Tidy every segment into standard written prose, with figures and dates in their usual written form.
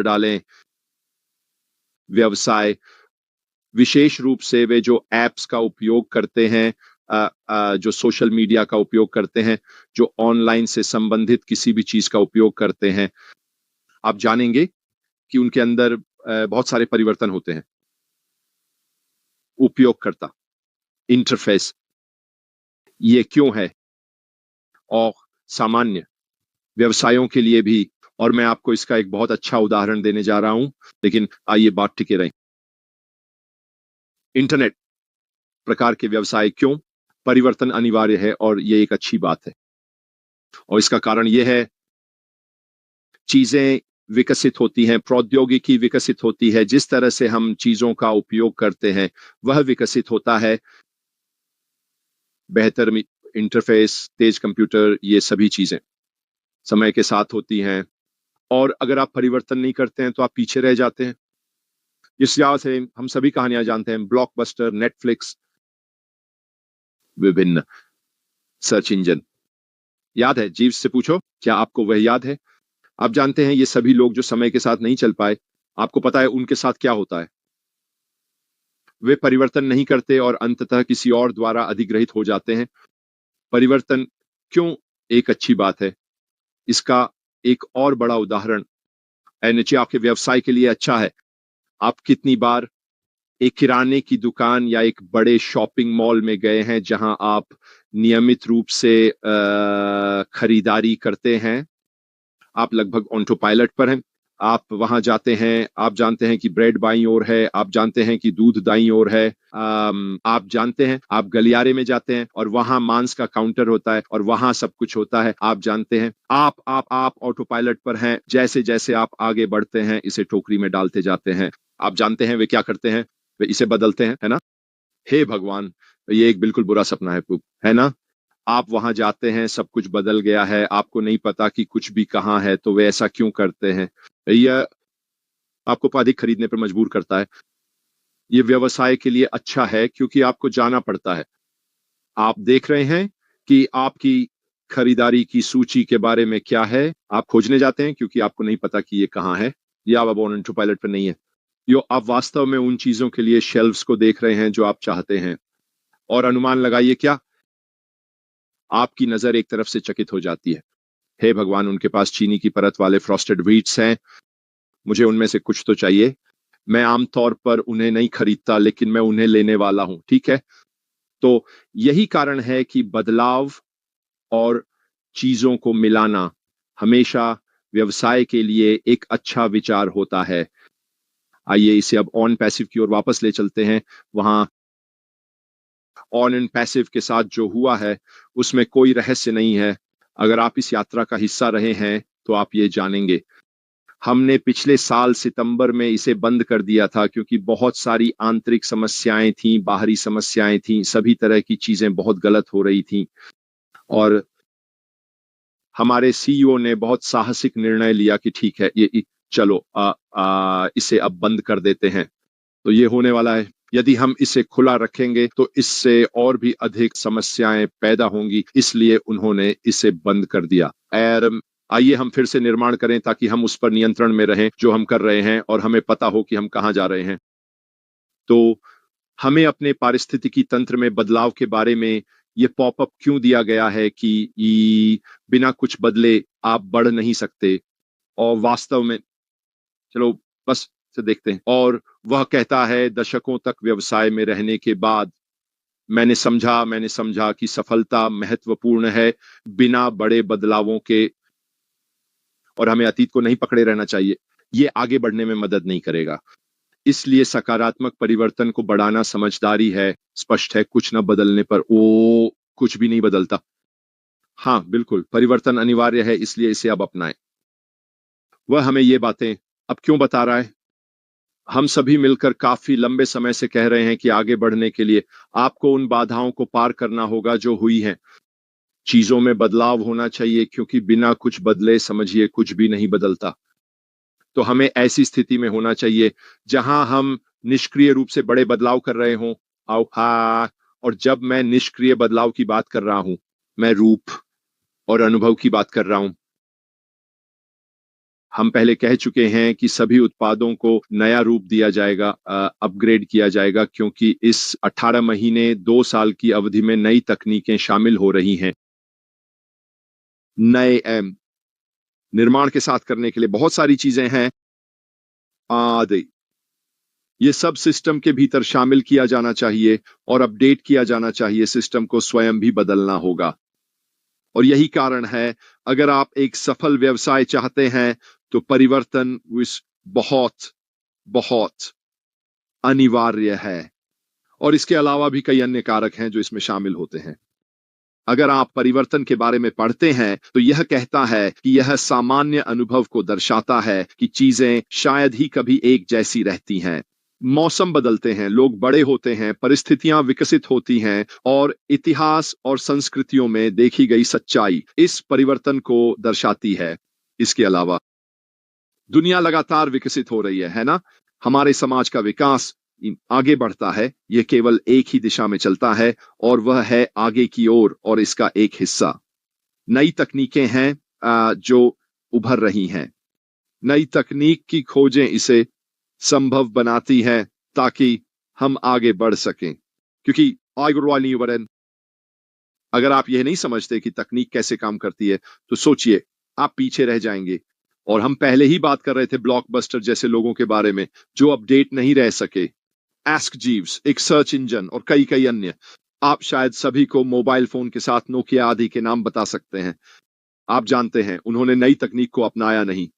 डालें। व्यवसाय विशेष रूप से वे जो एप्स का उपयोग करते हैं, जो सोशल मीडिया का उपयोग करते हैं, जो ऑनलाइन से संबंधित किसी भी चीज का उपयोग करते हैं, आप जानेंगे कि उनके अंदर बहुत सारे परिवर्तन होते हैं। उपयोगकर्ता इंटरफेस ये क्यों है, और सामान्य व्यवसायों के लिए भी, और मैं आपको इसका एक बहुत अच्छा उदाहरण देने जा रहा हूं, लेकिन आइए बात टिके रहे। इंटरनेट प्रकार के व्यवसाय क्यों परिवर्तन अनिवार्य है, और ये एक अच्छी बात है। और इसका कारण यह है, चीजें विकसित होती हैं, प्रौद्योगिकी विकसित होती है, जिस तरह से हम चीजों का उपयोग करते हैं वह विकसित होता है। बेहतर इंटरफेस, तेज कंप्यूटर, ये सभी चीजें समय के साथ होती हैं, और अगर आप परिवर्तन नहीं करते हैं तो आप पीछे रह जाते हैं। इस लिहाज से हम सभी कहानियां जानते हैं, ब्लॉकबस्टर, नेटफ्लिक्स, विभिन्न सर्च इंजन। याद है? जीव से पूछो, क्या आपको वह याद है? आप जानते हैं ये सभी लोग जो समय के साथ नहीं चल पाए, आपको पता है उनके साथ क्या होता है? वे परिवर्तन नहीं करते और अंततः किसी और द्वारा अधिग्रहित हो जाते हैं। परिवर्तन क्यों एक अच्छी बात है, इसका एक और बड़ा उदाहरण नीचे आपके व्यवसाय के लिए अच्छा है। आप कितनी बार एक किराने की दुकान या एक बड़े शॉपिंग मॉल में गए हैं जहां आप नियमित रूप से खरीदारी करते हैं? आप लगभग ऑटो पायलट पर हैं। आप वहां जाते हैं, आप जानते हैं कि ब्रेड बाईं ओर है, आप जानते हैं कि दूध दाईं ओर है, आप जानते हैं, आप गलियारे में जाते हैं और वहां मांस का काउंटर होता है और वहां सब कुछ होता है। आप जानते हैं, आप ऑटो पायलट पर हैं। जैसे जैसे आप आगे बढ़ते हैं, इसे टोकरी में डालते जाते हैं। आप जानते हैं वे क्या करते हैं, वे इसे बदलते हैं, है ना? हे भगवान, ये एक बिल्कुल बुरा सपना है ना? आप वहां जाते हैं, सब कुछ बदल गया है, आपको नहीं पता कि कुछ भी कहाँ है, तो वे ऐसा क्यों करते हैं? यह आपको अधिक खरीदने पर मजबूर करता है। ये व्यवसाय के लिए अच्छा है क्योंकि आपको जाना पड़ता है। आप देख रहे हैं कि आपकी खरीदारी की सूची के बारे में क्या है, आप खोजने जाते हैं क्योंकि आपको नहीं पता कि ये कहाँ है, या आप ऑटो पायलट पर नहीं है। यो आप वास्तव में उन चीजों के लिए शेल्व्स को देख रहे हैं जो आप चाहते हैं, और अनुमान लगाइए क्या, आपकी नजर एक तरफ से चकित हो जाती है। हे भगवान, उनके पास चीनी की परत वाले फ्रॉस्टेड व्हीट्स हैं, मुझे उनमें से कुछ तो चाहिए। मैं आमतौर पर उन्हें नहीं खरीदता, लेकिन मैं उन्हें लेने वाला हूं, ठीक है? तो यही कारण है कि बदलाव और चीजों को मिलाना हमेशा व्यवसाय के लिए एक अच्छा विचार होता है। आइए इसे अब ऑन पैसिव की ओर वापस ले चलते हैं। वहां ऑन एंड पैसिव के साथ जो हुआ है उसमें कोई रहस्य नहीं है। अगर आप इस यात्रा का हिस्सा रहे हैं तो आप ये जानेंगे। हमने पिछले साल सितंबर में इसे बंद कर दिया था क्योंकि बहुत सारी आंतरिक समस्याएं थीं, बाहरी समस्याएं थीं, सभी तरह की चीजें बहुत गलत हो रही थीं, और हमारे सीईओ ने बहुत साहसिक निर्णय लिया कि ठीक है, ये चलो इसे अब बंद कर देते हैं। तो ये होने वाला है। यदि हम इसे खुला रखेंगे तो इससे और भी अधिक समस्याएं पैदा होंगी, इसलिए उन्होंने इसे बंद कर दिया। और आइए हम फिर से निर्माण करें ताकि हम उस पर नियंत्रण में रहें जो हम कर रहे हैं, और हमें पता हो कि हम कहाँ जा रहे हैं। तो हमें अपने पारिस्थितिकी तंत्र में बदलाव के बारे में ये पॉपअप क्यों दिया गया है कि बिना कुछ बदले आप बढ़ नहीं सकते, और वास्तव में चलो बस से देखते हैं। और वह कहता है, दशकों तक व्यवसाय में रहने के बाद मैंने समझा कि सफलता महत्वपूर्ण है बिना बड़े बदलावों के, और हमें अतीत को नहीं पकड़े रहना चाहिए। ये आगे बढ़ने में मदद नहीं करेगा। इसलिए सकारात्मक परिवर्तन को बढ़ाना समझदारी है। स्पष्ट है, कुछ न बदलने पर कुछ भी नहीं बदलता। हाँ बिल्कुल, परिवर्तन अनिवार्य है, इसलिए इसे अब अपनाएं। वह हमें ये बातें अब क्यों बता रहा है? हम सभी मिलकर काफी लंबे समय से कह रहे हैं कि आगे बढ़ने के लिए आपको उन बाधाओं को पार करना होगा जो हुई हैं। चीजों में बदलाव होना चाहिए क्योंकि बिना कुछ बदले, समझिए, कुछ भी नहीं बदलता। तो हमें ऐसी स्थिति में होना चाहिए जहां हम निष्क्रिय रूप से बड़े बदलाव कर रहे हों। आओ हाँ, और जब मैं निष्क्रिय बदलाव की बात कर रहा हूं, मैं रूप और अनुभव की बात कर रहा हूं। हम पहले कह चुके हैं कि सभी उत्पादों को नया रूप दिया जाएगा, अपग्रेड किया जाएगा, क्योंकि इस 18 महीने 2 साल की अवधि में नई तकनीकें शामिल हो रही हैं। नए निर्माण के साथ करने के लिए बहुत सारी चीजें हैं आदि। ये सब सिस्टम के भीतर शामिल किया जाना चाहिए और अपडेट किया जाना चाहिए। सिस्टम को स्वयं भी बदलना होगा। और यही कारण है, अगर आप एक सफल व्यवसाय चाहते हैं तो परिवर्तन बहुत बहुत अनिवार्य है। और इसके अलावा भी कई अन्य कारक हैं जो इसमें शामिल होते हैं। अगर आप परिवर्तन के बारे में पढ़ते हैं तो यह कहता है कि यह सामान्य अनुभव को दर्शाता है कि चीजें शायद ही कभी एक जैसी रहती हैं। मौसम बदलते हैं, लोग बड़े होते हैं, परिस्थितियां विकसित होती हैं और इतिहास और संस्कृतियों में देखी गई सच्चाई इस परिवर्तन को दर्शाती है। इसके अलावा दुनिया लगातार विकसित हो रही है ना? हमारे समाज का विकास आगे बढ़ता है। यह केवल एक ही दिशा में चलता है और वह है आगे की ओर, और इसका एक हिस्सा नई तकनीकें हैं जो उभर रही हैं। नई तकनीक की खोजें इसे संभव बनाती हैं ताकि हम आगे बढ़ सकें। क्योंकि अगर आप यह नहीं समझते कि तकनीक कैसे काम करती है तो सोचिए, आप पीछे रह जाएंगे। और हम पहले ही बात कर रहे थे ब्लॉकबस्टर जैसे लोगों के बारे में जो अपडेट नहीं रह सके। एस्क जीव्स एक सर्च इंजन और कई कई अन्य। आप शायद सभी को मोबाइल फोन के साथ नोकिया आदि के नाम बता सकते हैं। आप जानते हैं, उन्होंने नई तकनीक को अपनाया नहीं।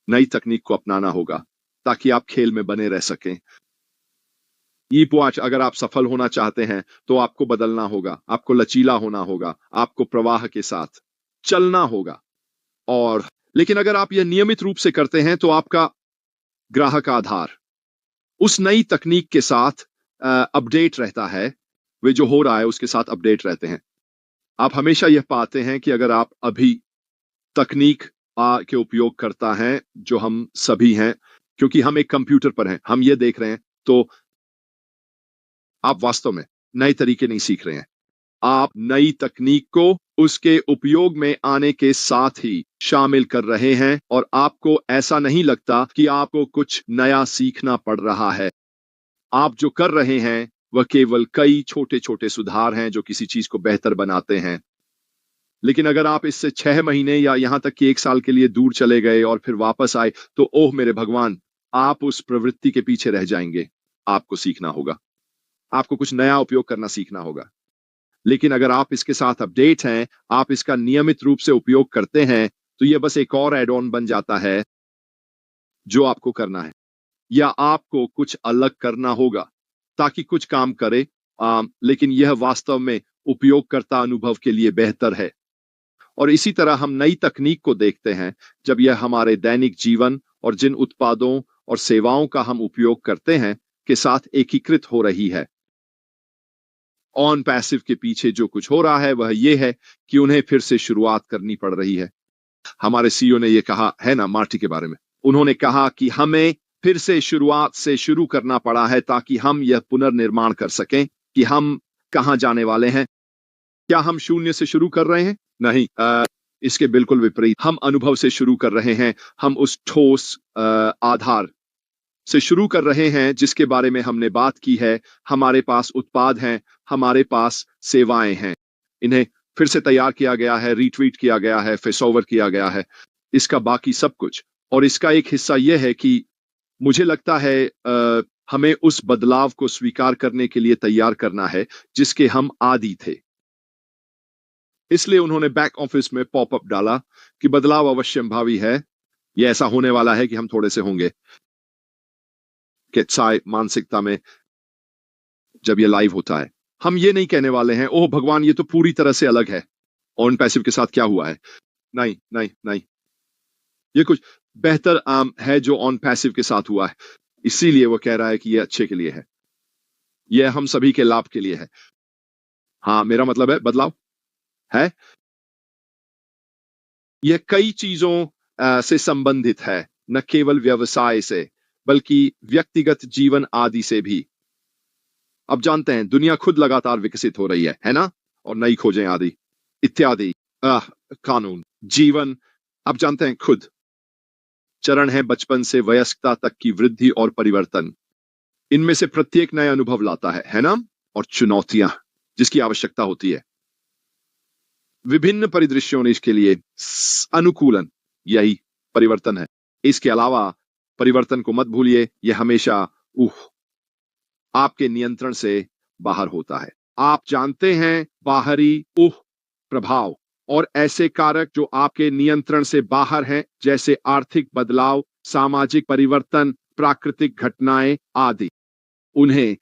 नई तकनीक को अपनाना होगा ताकि आप खेल में बने रह सकें। अगर आप सफल होना चाहते हैं तो आपको बदलना होगा, आपको लचीला होना होगा, आपको प्रवाह के साथ चलना होगा। और लेकिन अगर आप यह नियमित रूप से करते हैं तो आपका ग्राहक आधार उस नई तकनीक के साथ अपडेट रहता है। वे जो हो रहा है उसके साथ अपडेट रहते हैं। आप हमेशा यह पाते हैं कि अगर आप अभी तकनीक के उपयोग करता है, जो हम सभी हैं, क्योंकि हम एक कंप्यूटर पर हैं, हम ये देख रहे हैं, तो आप वास्तव में नए तरीके नहीं सीख रहे हैं। आप नई तकनीक को उसके उपयोग में आने के साथ ही शामिल कर रहे हैं और आपको ऐसा नहीं लगता कि आपको कुछ नया सीखना पड़ रहा है। आप जो कर रहे हैं वह केवल कई छोटे छोटे सुधार हैं जो किसी चीज को बेहतर बनाते हैं। लेकिन अगर आप इससे 6 महीने या यहां तक कि 1 साल के लिए दूर चले गए और फिर वापस आए तो ओह मेरे भगवान, आप उस प्रवृत्ति के पीछे रह जाएंगे। आपको सीखना होगा, आपको कुछ नया उपयोग करना सीखना होगा। लेकिन अगर आप इसके साथ अपडेट हैं, आप इसका नियमित रूप से उपयोग करते हैं, तो यह बस एक और एड ऑन बन जाता है जो आपको करना है, या आपको कुछ अलग करना होगा ताकि कुछ काम करे। लेकिन यह वास्तव में उपयोगकर्ता अनुभव के लिए बेहतर है। और इसी तरह हम नई तकनीक को देखते हैं जब यह हमारे दैनिक जीवन और जिन उत्पादों और सेवाओं का हम उपयोग करते हैं के साथ एकीकृत हो रही है। ऑन पैसिव के पीछे जो कुछ हो रहा है वह यह है कि उन्हें फिर से शुरुआत करनी पड़ रही है। हमारे सीईओ ने यह कहा है ना मार्टी के बारे में, उन्होंने कहा कि हमें फिर से शुरुआत से शुरू करना पड़ा है ताकि हम यह पुनर्निर्माण कर सकें कि हम कहां जाने वाले हैं। क्या हम शून्य से शुरू कर रहे हैं? नहीं, इसके बिल्कुल विपरीत। हम अनुभव से शुरू कर रहे हैं। हम उस ठोस आधार से शुरू कर रहे हैं जिसके बारे में हमने बात की है। हमारे पास उत्पाद हैं, हमारे पास सेवाएं हैं। इन्हें फिर से तैयार किया गया है, रीट्वीट किया गया है, फेस ओवर किया गया है, इसका बाकी सब कुछ। और इसका एक हिस्सा यह है कि मुझे लगता है हमें उस बदलाव को स्वीकार करने के लिए तैयार करना है जिसके हम आदी थे। इसलिए उन्होंने बैक ऑफिस में पॉपअप डाला कि बदलाव अवश्यंभावी है। यह ऐसा होने वाला है कि हम थोड़े से होंगे। केत्साई मानसिकता में जब यह लाइव होता है, हम ये नहीं कहने वाले हैं ओह भगवान ये तो पूरी तरह से अलग है, ऑन पैसिव के साथ क्या हुआ है। नहीं नहीं नहीं, ये कुछ बेहतर है जो ऑन पैसिव के साथ हुआ है। इसीलिए वो कह रहा है कि यह अच्छे के लिए है, यह हम सभी के लाभ के लिए है। हाँ, मेरा मतलब है बदलाव है, यह कई चीजों से संबंधित है, न केवल व्यवसाय से बल्कि व्यक्तिगत जीवन आदि से भी। अब जानते हैं दुनिया खुद लगातार विकसित हो रही है ना, और नई खोजें आदि। इत्यादि। कानून, जीवन, आप जानते हैं खुद। चरण है बचपन से वयस्कता तक की वृद्धि और परिवर्तन। इनमें से प्रत्येक नए अनुभव लाता है ना? और चुनौतियां जिसकी आवश्यकता होती है। विभिन्न परिदृश्यों ने इसके लिए अनुकूलन, यही परिवर्तन है। इसके अलावा परिवर्तन को मत भूलिए, यह हमेशा आपके नियंत्रण से बाहर होता है। आप जानते हैं बाहरी प्रभाव और ऐसे कारक जो आपके नियंत्रण से बाहर हैं, जैसे आर्थिक बदलाव, सामाजिक परिवर्तन, प्राकृतिक घटनाएं आदि। उन्हें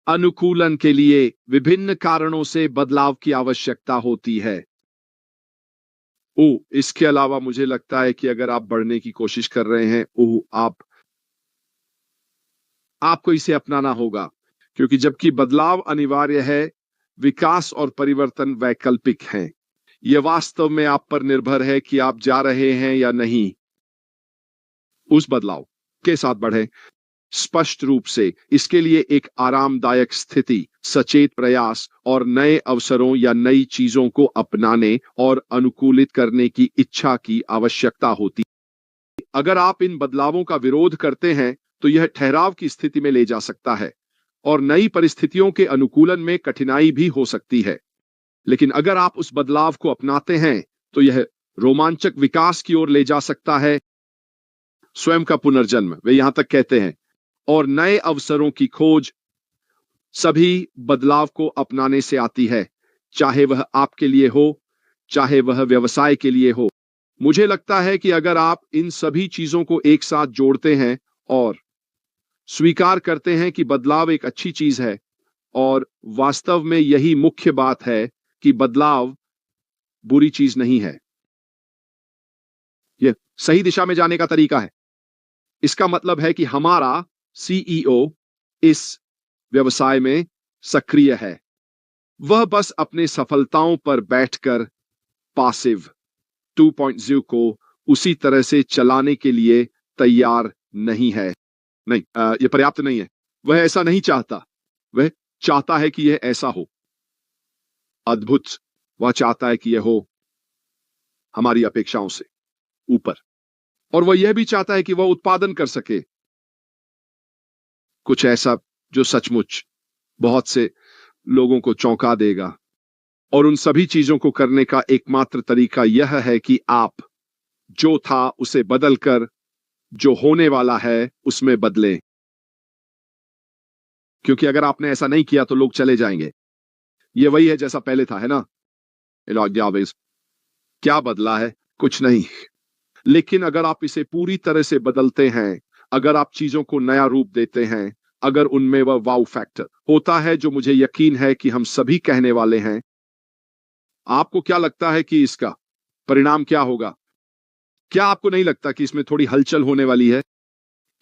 अनुकूलन के लिए विभिन्न कारणों से बदलाव की आवश्यकता होती है। इसके अलावा मुझे लगता है कि अगर आप बढ़ने की कोशिश कर रहे हैं, आपको इसे अपनाना होगा, क्योंकि जबकि बदलाव अनिवार्य है, विकास और परिवर्तन वैकल्पिक हैं। यह वास्तव में आप पर निर्भर है कि आप जा रहे हैं या नहीं उस बदलाव के साथ बढ़े। स्पष्ट रूप से इसके लिए एक आरामदायक स्थिति, सचेत प्रयास और नए अवसरों या नई चीजों को अपनाने और अनुकूलित करने की इच्छा की आवश्यकता होती है। अगर आप इन बदलावों का विरोध करते हैं तो यह ठहराव की स्थिति में ले जा सकता है और नई परिस्थितियों के अनुकूलन में कठिनाई भी हो सकती है। लेकिन अगर आप उस बदलाव को अपनाते हैं तो यह रोमांचक विकास की ओर ले जा सकता है। स्वयं का पुनर्जन्म, वे यहां तक कहते हैं, और नए अवसरों की खोज सभी बदलाव को अपनाने से आती है, चाहे वह आपके लिए हो, चाहे वह व्यवसाय के लिए हो। मुझे लगता है कि अगर आप इन सभी चीजों को एक साथ जोड़ते हैं और स्वीकार करते हैं कि बदलाव एक अच्छी चीज है, और वास्तव में यही मुख्य बात है कि बदलाव बुरी चीज नहीं है, यह सही दिशा में जाने का तरीका है। इसका मतलब है कि हमारा सीईओ इस व्यवसाय में सक्रिय है, वह बस अपने सफलताओं पर बैठकर पासिव 2.0 को उसी तरह से चलाने के लिए तैयार नहीं है। नहीं, यह पर्याप्त नहीं है। वह ऐसा नहीं चाहता। वह चाहता है कि यह ऐसा हो। अद्भुत। वह चाहता है कि यह हो हमारी अपेक्षाओं से ऊपर, और वह यह भी चाहता है कि वह उत्पादन कर सके कुछ ऐसा जो सचमुच बहुत से लोगों को चौंका देगा। और उन सभी चीजों को करने का एकमात्र तरीका यह है कि आप जो था उसे बदलकर जो होने वाला है उसमें बदलें। क्योंकि अगर आपने ऐसा नहीं किया तो लोग चले जाएंगे। यह वही है जैसा पहले था, है ना? क्या बदला है? कुछ नहीं। लेकिन अगर आप इसे पूरी तरह से बदलते हैं, अगर आप चीजों को नया रूप देते हैं, अगर उनमें वह वाउ फैक्टर होता है जो मुझे यकीन है कि हम सभी कहने वाले हैं, आपको क्या लगता है कि इसका परिणाम क्या होगा? क्या आपको नहीं लगता कि इसमें थोड़ी हलचल होने वाली है?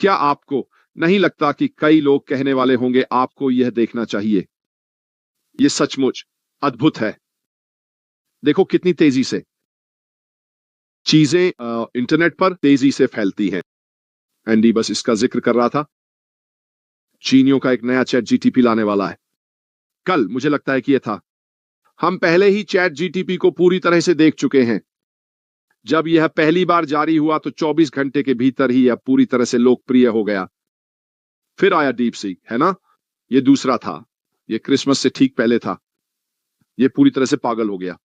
क्या आपको नहीं लगता कि कई लोग कहने वाले होंगे, आपको यह देखना चाहिए, यह सचमुच अद्भुत है, देखो कितनी तेजी से चीजें इंटरनेट पर तेजी से फैलती हैं। एंडी बस इसका जिक्र कर रहा था। चीनियों का एक नया चैट जीटीपी लाने वाला है कल, मुझे लगता है कि यह था। हम पहले ही चैट जीटीपी को पूरी तरह से देख चुके हैं। जब यह पहली बार जारी हुआ तो 24 घंटे के भीतर ही यह पूरी तरह से लोकप्रिय हो गया। फिर आया डीप सीक, है ना? यह दूसरा था, यह क्रिसमस से ठीक पहले था। यह पूरी तरह से पागल हो गया,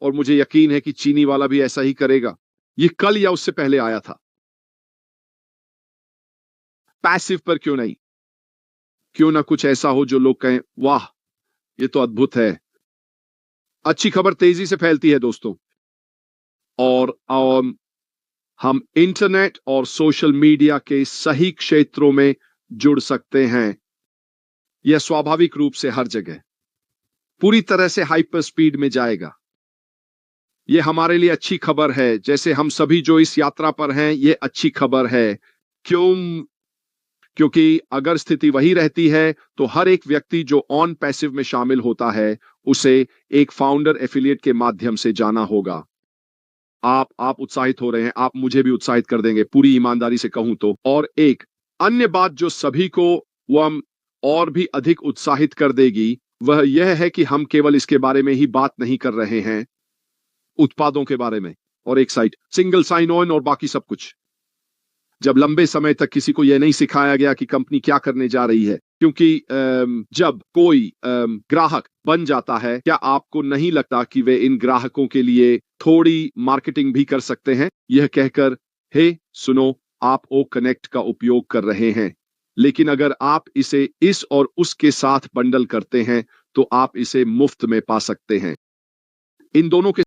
और मुझे यकीन है कि चीनी वाला भी ऐसा ही करेगा। यह कल या उससे पहले आया था। पैसिव पर क्यों नहीं? क्यों ना कुछ ऐसा हो जो लोग कहें, वाह यह तो अद्भुत है। अच्छी खबर तेजी से फैलती है दोस्तों, और हम इंटरनेट और सोशल मीडिया के सही क्षेत्रों में जुड़ सकते हैं। यह स्वाभाविक रूप से हर जगह पूरी तरह से हाइपर स्पीड में जाएगा। यह हमारे लिए अच्छी खबर है, जैसे हम सभी जो इस यात्रा पर हैं, यह अच्छी खबर है। क्योंकि अगर स्थिति वही रहती है तो हर एक व्यक्ति जो ऑन पैसिव में शामिल होता है, उसे एक फाउंडर एफिलिएट के माध्यम से जाना होगा। आप उत्साहित हो रहे हैं, आप मुझे भी उत्साहित कर देंगे, पूरी ईमानदारी से कहूं तो। और एक अन्य बात जो सभी को वह और भी अधिक उत्साहित कर देगी, वह यह है कि हम केवल इसके बारे में ही बात नहीं कर रहे हैं, उत्पादों के बारे में, और एक साइट सिंगल साइन ऑन और बाकी सब कुछ। जब लंबे समय तक किसी को यह नहीं सिखाया गया कि कंपनी क्या करने जा रही है, क्योंकि जब कोई ग्राहक बन जाता है, क्या आपको नहीं लगता कि वे इन ग्राहकों के लिए थोड़ी मार्केटिंग भी कर सकते हैं, यह कहकर हे सुनो, आप ओ कनेक्ट का उपयोग कर रहे हैं, लेकिन अगर आप इसे इस और उसके साथ बंडल करते हैं तो आप इसे मुफ्त में पा सकते हैं। इन दोनों के